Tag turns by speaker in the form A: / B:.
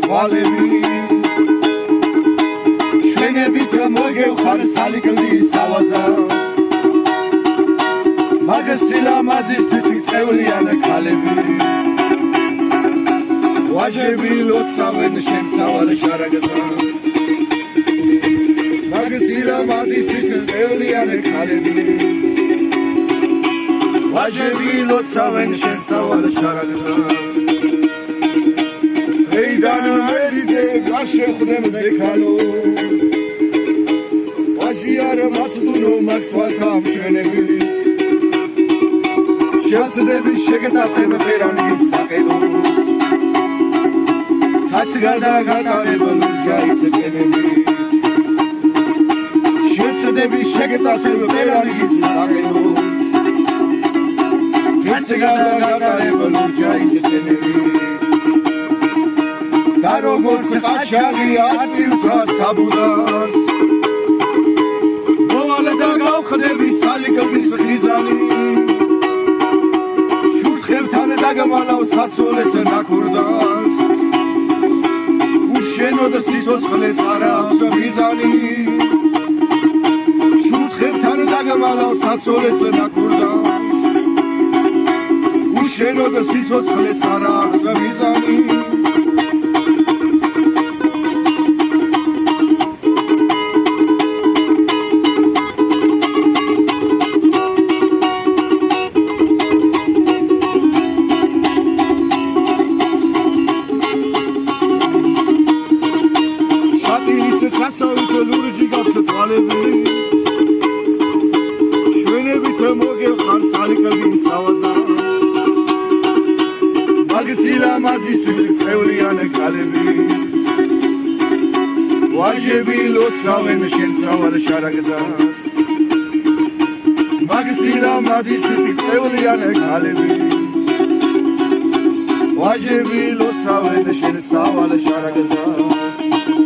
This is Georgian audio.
A: თვალები ჩვენებით მოგევხარ სალიკლის ავაზას მაგას სილამაზისთვის წევლიან ქალები ვაჟები ლოცავენ შენ სავალ შარაგზას მაგას სილამაზისთვის წევლიან ქალები ვაჟები ლოცავენ შენ სავალ შარაგზას ეიდან მერიდე გაშეხდემ ზექალო ვაჟი არ მათდუნო მაგთვალთა მშვენები შევწდები შეგეთაცებ ფერანის საყედო თაც გადაგატარებულ ჯაისკენები შევწდები შეგეთაცებ ფერანის საყედო თაც გადაგატარებულ ჯაისკენები და როგორც ყაჩაღი აწვივთა საბუდას მოვალე და გავხდები სალიკლის ხიზანი შურთხებთან დაგმალავ საცოლეს ნაკურდას უშენოდ სიცოცხლეს არ აქვს მიზანი შურთხებთან დაგმალავ საცოლეს ნაკურდას უშენოდ სიცოცხლეს არ აქვს მიზანი ლურჯი გაქვს თვალები ჩვენებით მოგევხარ სალიკლის ავაზას მაგის სილამაზისთვის წევლიან ქალები ვაჟები ლოცავენ შენ სავალ შარაგზას მაგის სილამაზისთვის წევლიან ქალები ვაჟები ლოცავენ შენ სავალ შარაგზას